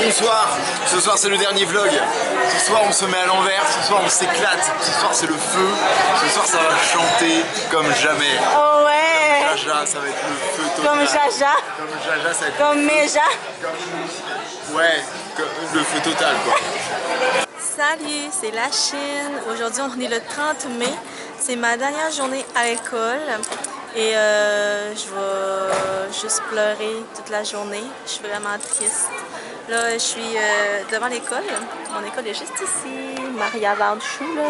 bonsoir. Ce soir c'est le dernier vlog. Ce soir on se met à l'envers, ce soir on s'éclate, ce soir c'est le feu, ce soir ça va chanter comme jamais. Oh ouais. Jaja, ça va être le feu total. Comme Jaja. Comme Jaja, ça va être Comme Méja. Ouais, le feu total quoi. Salut, c'est la Chine. Aujourd'hui on est le 30 mai. C'est ma dernière journée à l'école. Et je vais juste pleurer toute la journée. Je suis vraiment triste. Là, je suis devant l'école. Mon école est juste ici, Maria Waldschule.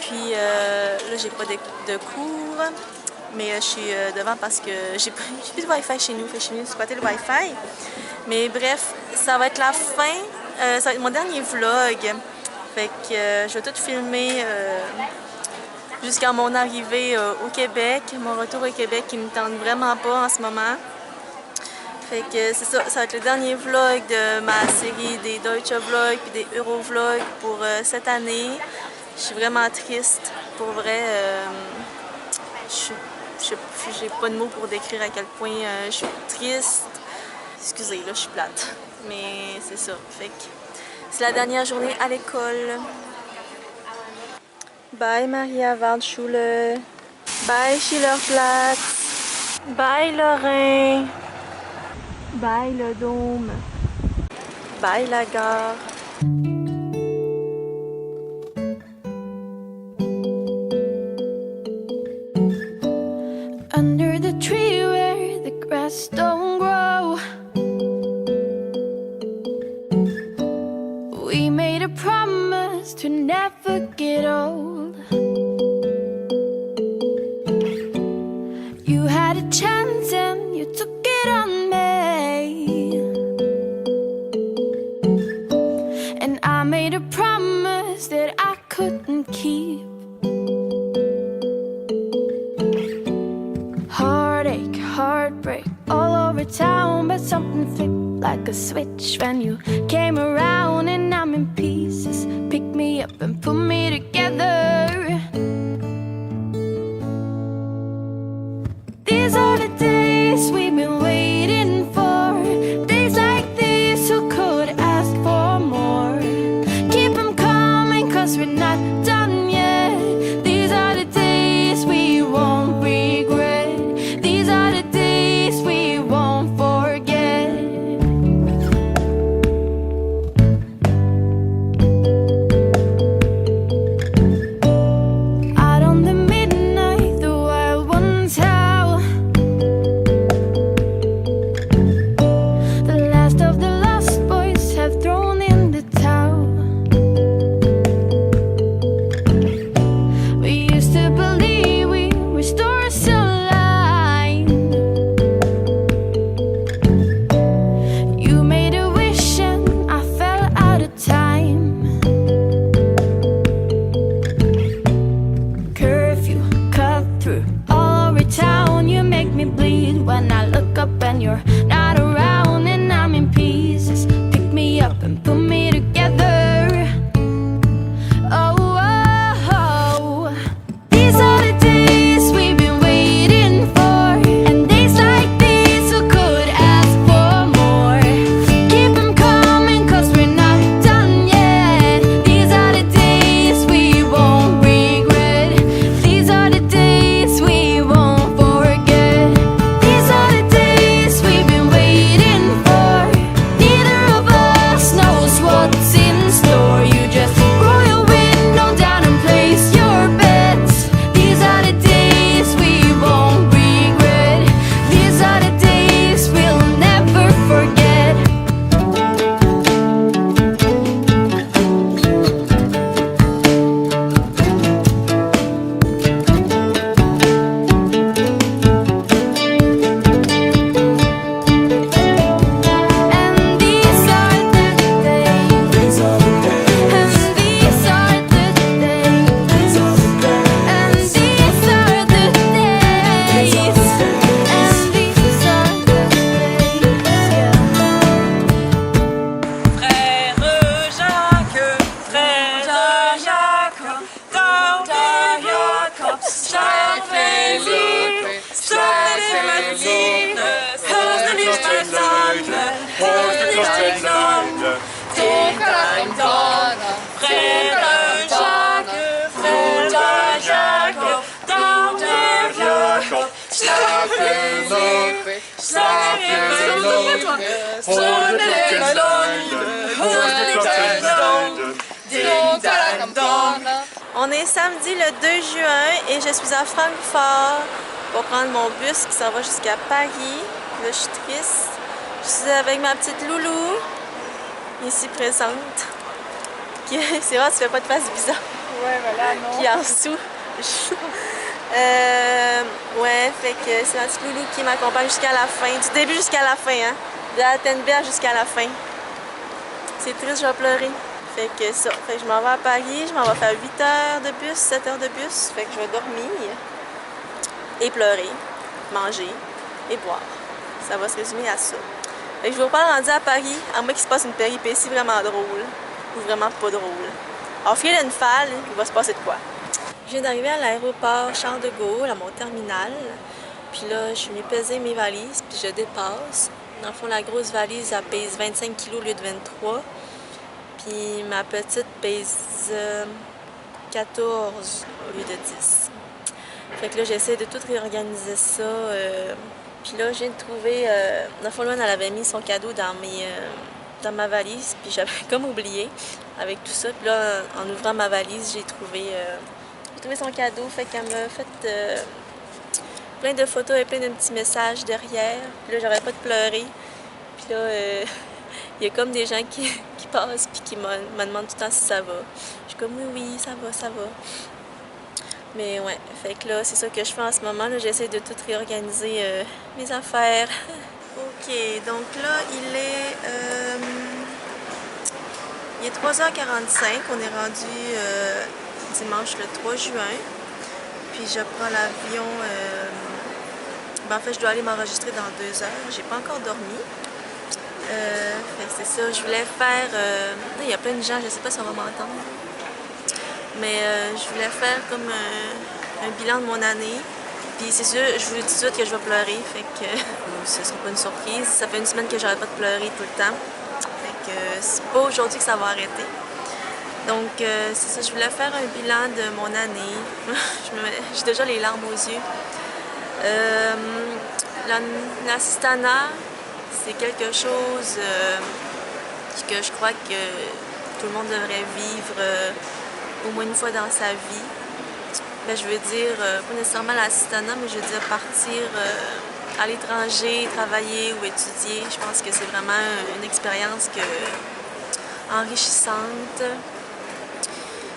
Puis là, j'ai pas de cours, mais je suis devant parce que j'ai plus de Wi-Fi chez nous. Fait que je suis venue squatter le Wi-Fi. Mais bref, ça va être la fin. Ça va être mon dernier vlog. Fait que je vais tout filmer jusqu'à mon arrivée au Québec, mon retour au Québec qui me tente vraiment pas en ce moment. Fait que c'est ça, ça va être le dernier vlog de ma série des Deutsche Vlogs puis des Eurovlogs pour cette année. Je suis vraiment triste, pour vrai. J'ai pas de mots pour décrire à quel point je suis triste. Excusez, là je suis plate, mais c'est ça. Fait que c'est la dernière journée à l'école. Bye Maria Waldschule. Bye Schillerplatz. Bye Lorrain. Bye le Dôme. Bye la gare. Under the tree where the grass don't grow, we made a promise to never get old. You had a chance and you took it on me, and I made a promise that I couldn't keep. Heartache, heartbreak all over town, but something flipped like a switch when you came around, and I'm in pieces. Pick me up and put me together. These are the days we've been waiting for. Days like these, who could ask for more? Keep them coming, cause we're not done yet. These are the days we won't regret. These are the days we won't forget. On est samedi le 2 juin et je suis à Francfort pour prendre mon bus qui s'en va jusqu'à Paris. Là, je suis triste. Je suis avec ma petite Loulou, ici présente. C'est vrai, tu fais pas de face bizarre. Ouais, voilà, non. Qui est en dessous. Ouais, fait que c'est ma petite Loulou qui m'accompagne jusqu'à la fin, du début jusqu'à la fin, hein. De Altenberg jusqu'à la fin. C'est triste, je vais pleurer. Fait que ça, fait que je m'en vais à Paris, je m'en vais faire 8 heures de bus, 7 heures de bus. Fait que je vais dormir et pleurer, manger et boire. Ça va se résumer à ça. Fait que je vais vous parler rendu à Paris, à moins qu'il se passe une péripétie vraiment drôle ou vraiment pas drôle. Alors, filer une falle, il va se passer de quoi? Je viens d'arriver à l'aéroport Charles de Gaulle, à mon terminal. Puis là, je suis venue peser mes valises, puis je dépasse. Dans le fond, la grosse valise, elle pèse 25 kg au lieu de 23. Puis ma petite pèse 14 au lieu de 10. Fait que là, j'essaie de tout réorganiser ça. Puis là, je viens de trouver... dans le fond, elle avait mis son cadeau dans ma valise. Puis j'avais comme oublié avec tout ça. Puis là, en ouvrant ma valise, j'ai trouvé son cadeau. Fait qu'elle m'a fait plein de photos et plein de petits messages derrière. Puis là, j'arrête pas de pleurer. Puis là... il y a comme des gens qui passent puis qui me demandent tout le temps si ça va. Je suis comme oui, ça va, ça va. Mais ouais, fait que là, c'est ça que je fais en ce moment. J'essaie de tout réorganiser mes affaires. Ok, donc là, il est 3h45. On est rendu dimanche le 3 juin. Puis je prends l'avion. En fait, je dois aller m'enregistrer dans 2 heures. J'ai pas encore dormi. C'est ça, je voulais faire... il y a plein de gens, je sais pas si on va m'entendre. Mais je voulais faire comme un bilan de mon année. Puis c'est sûr, je vous dis tout de suite que je vais pleurer. Fait que ce sera pas une surprise. Ça fait une semaine que j'arrête pas de pleurer tout le temps. Fait que c'est pas aujourd'hui que ça va arrêter. Donc c'est ça, je voulais faire un bilan de mon année. J'ai déjà les larmes aux yeux. L'assistanat, c'est quelque chose que je crois que tout le monde devrait vivre au moins une fois dans sa vie. Ben, je veux dire, pas nécessairement l'assistanat, mais je veux dire partir à l'étranger, travailler ou étudier. Je pense que c'est vraiment une expérience enrichissante.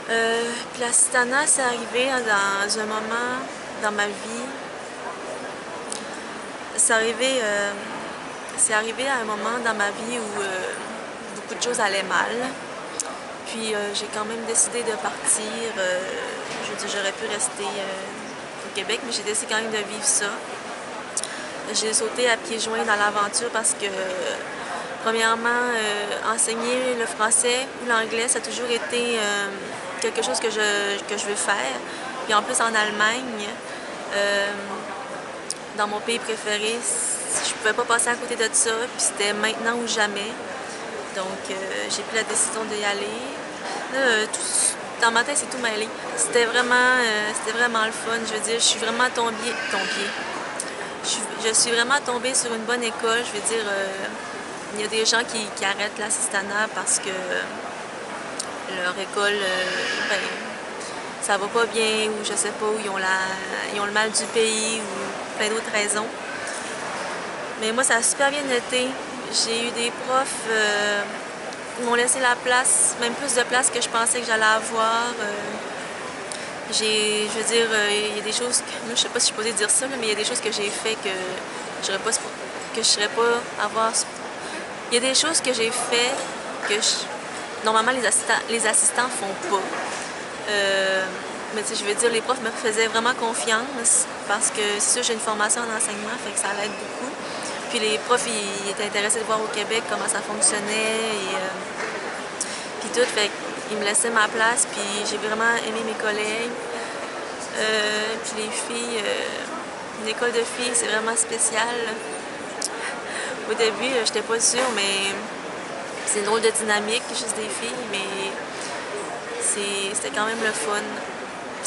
Puis l'assistanat, c'est arrivé dans un moment dans ma vie. C'est arrivé à un moment dans ma vie où beaucoup de choses allaient mal. Puis j'ai quand même décidé de partir. Je veux dire, j'aurais pu rester au Québec, mais j'ai décidé quand même de vivre ça. J'ai sauté à pieds joints dans l'aventure parce que, premièrement, enseigner le français ou l'anglais, ça a toujours été quelque chose que je veux faire. Puis en plus, en Allemagne, dans mon pays préféré, je pouvais pas passer à côté de ça, puis c'était maintenant ou jamais. Donc j'ai pris la décision d'y aller. Là, dans ma tête, c'est tout mêlé. C'était vraiment le fun. Je veux dire, je suis vraiment je suis vraiment tombée sur une bonne école. Je veux dire, il y a des gens qui arrêtent l'assistanat parce que leur école, ça va pas bien, ou je sais pas, ou ils ont le mal du pays, ou plein d'autres raisons. Mais moi, ça a super bien été. J'ai eu des profs qui m'ont laissé la place, même plus de place que je pensais que j'allais avoir. Je veux dire, il y a des choses, moi, je sais pas si je suis posée dire ça, mais il y a des choses que j'ai fait que je serais pas avoir. Il y a des choses que j'ai fait que normalement les assistants font pas. Mais tu sais, je veux dire, les profs me faisaient vraiment confiance parce que c'est sûr, j'ai une formation en enseignement, fait que ça l'aide beaucoup. Puis les profs, ils étaient intéressés de voir au Québec comment ça fonctionnait et puis tout, fait qu'ils me laissaient ma place, puis j'ai vraiment aimé mes collègues. Puis les filles, une école de filles, c'est vraiment spécial. Au début, j'étais pas sûre, mais C'est une drôle de dynamique, juste des filles, mais c'était quand même le fun.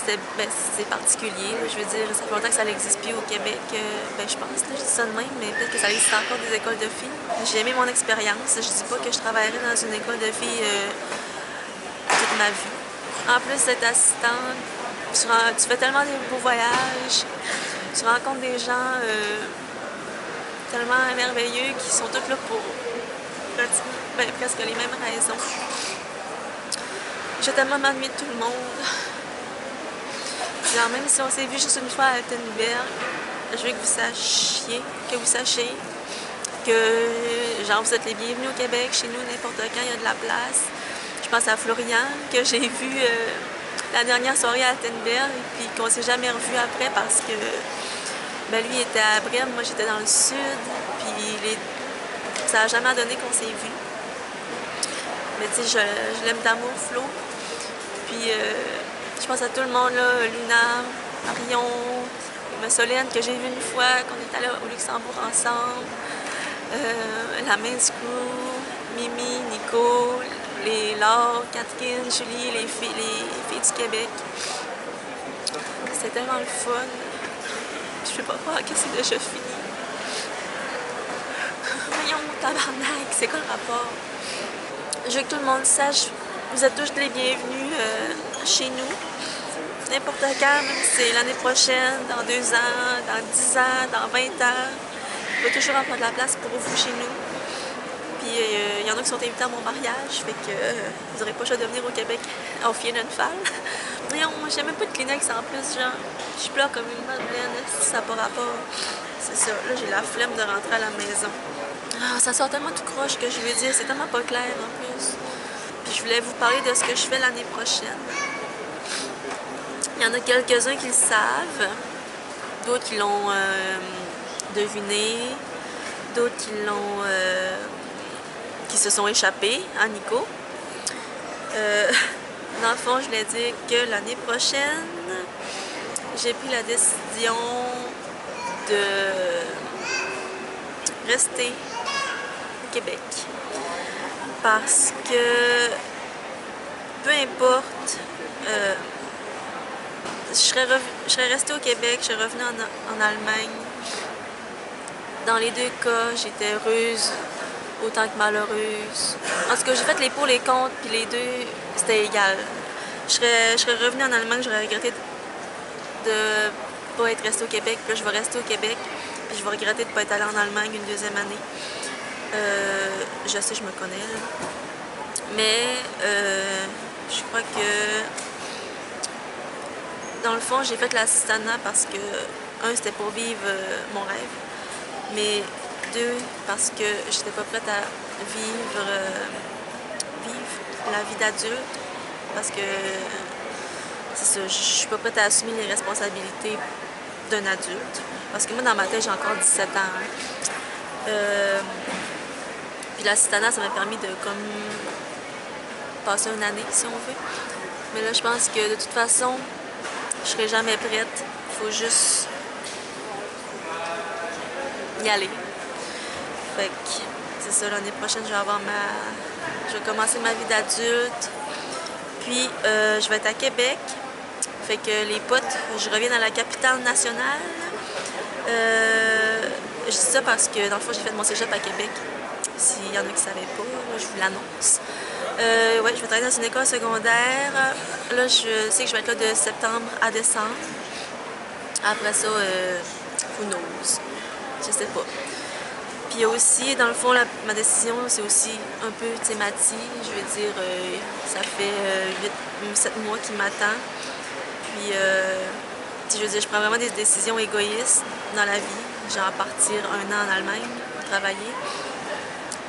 C'est particulier, je veux dire, ça fait longtemps que ça n'existe plus au Québec, je pense, là, je dis ça de même, mais peut-être que ça existe encore des écoles de filles. J'ai aimé mon expérience, je dis pas que je travaillerai dans une école de filles toute ma vie. En plus d'être assistante, tu fais tellement de beaux voyages, tu rencontres des gens tellement merveilleux qui sont tous là pour presque les mêmes raisons. J'ai tellement m'ennuyer de tout le monde. Genre, même si on s'est vu juste une fois à Altenberg, je veux que vous sachiez que genre, vous êtes les bienvenus au Québec, chez nous, n'importe quand, il y a de la place. Je pense à Florian, que j'ai vu la dernière soirée à Altenberg, et puis qu'on s'est jamais revu après parce que ben, lui était à Brême, moi j'étais dans le sud, puis ça n'a jamais donné qu'on s'est vu. Mais tu sais, je l'aime d'amour, Flo. Puis je pense à tout le monde, là, Luna, Marion, Solène, que j'ai vu une fois, qu'on est allé au Luxembourg ensemble, la Men's Crew, Mimi, Nico, les Laure, Catherine, Julie, les filles du Québec. C'était tellement le fun. Je peux pas croire que c'est déjà fini. Voyons, tabarnak, c'est quoi le rapport? Je veux que tout le monde sache, vous êtes tous les bienvenus chez nous. N'importe quand, même si c'est l'année prochaine, dans 2 ans, dans 10 ans, dans 20 ans. Il va toujours avoir de la place pour vous chez nous. Puis il y en a qui sont invités à mon mariage, fait que vous n'aurez pas le choix de venir au Québec en fier d'une femme. Voyons, j'ai même pas de Kleenex en plus, genre. Je pleure comme une madeleine, si ça n'a pas rapport. C'est ça, là j'ai la flemme de rentrer à la maison. Ah, ça sort tellement tout croche que je veux dire, c'est tellement pas clair en plus. Puis je voulais vous parler de ce que je fais l'année prochaine. Il y en a quelques-uns qui le savent, d'autres qui l'ont deviné, d'autres qui se sont échappés à Nico. Dans le fond, je voulais dire que l'année prochaine, j'ai pris la décision de rester au Québec. Parce que peu importe, je serais restée au Québec, je serais revenue en Allemagne. Dans les deux cas, j'étais heureuse autant que malheureuse. En tout cas, j'ai fait les pour, les contre, puis les deux, c'était égal. Je serais revenue en Allemagne, j'aurais regretté de ne pas être restée au Québec, puis là, je vais rester au Québec, puis je vais regretter de ne pas être allée en Allemagne une deuxième année. Je sais, je me connais, là. Mais je crois que dans le fond, j'ai fait l'assistanat parce que, c'était pour vivre mon rêve, mais 2, parce que j'étais pas prête à vivre la vie d'adulte, parce que c'est ça, je suis pas prête à assumer les responsabilités d'un adulte, parce que moi dans ma tête j'ai encore 17 ans. Puis l'assistanat, ça m'a permis de comme passer une année si on veut, mais là je pense que de toute façon je serai jamais prête, faut juste y aller. Fait que c'est ça, l'année prochaine, je vais commencer ma vie d'adulte. Puis, je vais être à Québec. Fait que les potes, je reviens dans la capitale nationale. Je dis ça parce que, dans le fond, j'ai fait mon cégep à Québec. S'il y en a qui ne savaient pas, là, je vous l'annonce. Ouais, je vais travailler dans une école secondaire. Là, je sais que je vais être là de septembre à décembre. Après ça, who knows? Je sais pas. Puis aussi, dans le fond, ma décision, c'est aussi un peu thématique. Je veux dire, ça fait 7 mois qu'il m'attend. Puis, je veux dire, je prends vraiment des décisions égoïstes dans la vie. Genre partir 1 an en Allemagne pour travailler.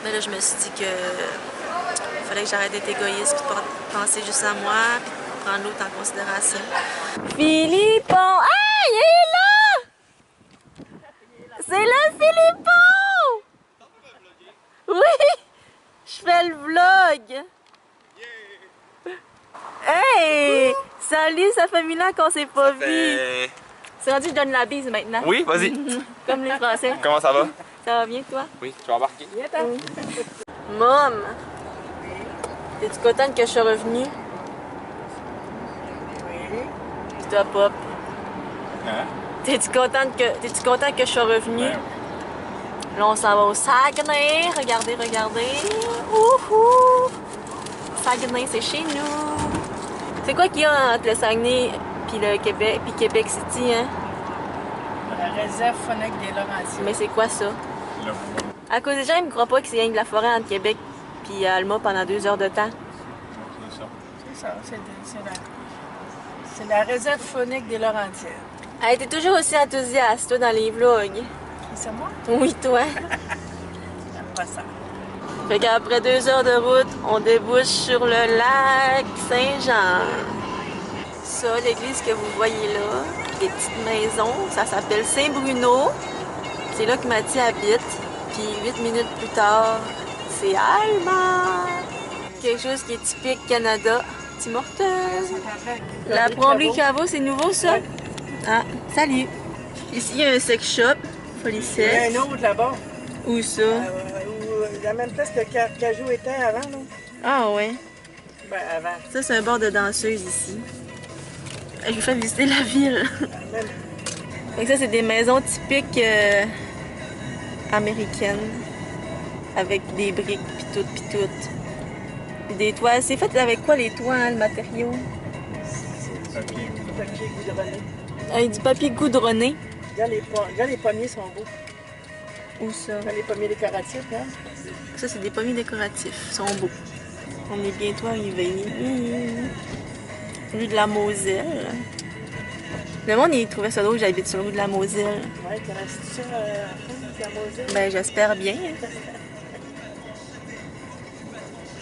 Mais là, je me suis dit que il fallait que j'arrête d'être égoïste puis de penser juste à moi puis de prendre l'autre en considération. Philippon! Ah, il est là! C'est le Philippon! Oui! Je fais le vlog! Hey! Salut, ça fait 1000 ans qu'on s'est pas vu! C'est rendu, je donne la bise maintenant. Oui, vas-y. Comme les Français. Comment ça va? Ça va bien, toi? Oui, tu vas embarquer. Mom! T'es-tu contente que je sois revenue? Oui. Stop up. Hein? T'es-tu content que je sois revenue? Ouais. Là, on s'en va au Saguenay. Regardez, regardez. Wouhou! Saguenay, c'est chez nous. C'est quoi qu'il y a entre le Saguenay puis le Québec, puis Québec City, hein? La réserve phonique des Laurentides. Mais c'est quoi ça? Là. À cause des gens, ils me croient pas que c'est rien que de la forêt entre Québec puis Alma pendant 2 heures de temps. C'est ça. C'est ça, c'est la réserve phonique des Laurentides. Elle était toujours aussi enthousiaste, toi, dans les vlogs. C'est moi? Oui, toi. J'aime pas ça. Fait qu'après 2 heures de route, on débouche sur le lac Saint-Jean. Ça, l'église que vous voyez là, des petites maisons, ça s'appelle Saint-Bruno. C'est là que Mathieu habite. Puis 8 minutes plus tard, c'est Alma. Quelque chose qui est typique Canada. Tim Hortons. La plomberie Caveau, c'est nouveau ça? Ouais. Ah, salut. Ici, il y a un sex shop. Il y Folie a un autre là-bas. Où ça? Où la même place que Cajou était avant, non? Ah ouais. Ben, avant. Ça, c'est un bar de danseuse ici. Je vous fais visiter la ville. Même. Fait que ça, c'est des maisons typiques américaines. Avec des briques, pis tout. Pis des toits. C'est fait avec quoi les toits, hein, le matériau? Papier. Papier goudronné. Avec du papier goudronné. Regarde, les pommiers sont beaux. Où ça? Regarde les pommiers décoratifs, hein? Ça, c'est des pommiers décoratifs. Ils sont beaux. On est bientôt arrivés. Rue de la Moselle. Le monde, il trouvait ça drôle que j'habite sur la rue de la Moselle. Ouais, t'es resté sur la fin de la Moselle? Ben, j'espère bien.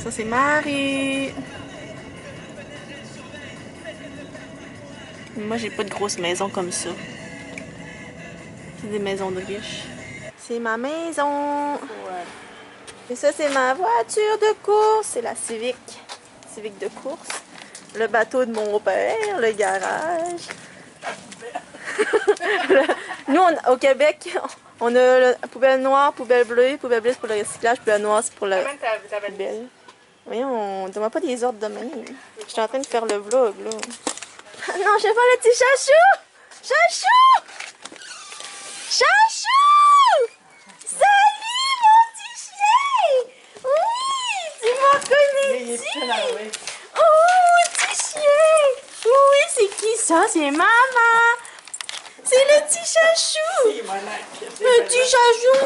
Ça, c'est Marie. Moi, j'ai pas de grosses maisons comme ça. C'est des maisons de riches. C'est ma maison. Ouais. Et ça, c'est ma voiture de course. C'est la Civic. Civic de course. Le bateau de mon père, le garage. Nous, au Québec, on a la poubelle noire, poubelle bleue. Poubelle bleue, c'est pour le recyclage. Poubelle noire, c'est pour la poubelle. Voyons, donne-moi pas des ordres de même. Je suis en train de faire le vlog, là. Ah non, je vais voir le petit chachou! Chachou! Chachou! Salut, mon petit chien! Oui, tu m'as Il est connu! tout là, oui. Oh, petit chien! Oui, c'est qui ça? C'est maman! C'est le petit chachou! C'est mon acte. Le petit chachou!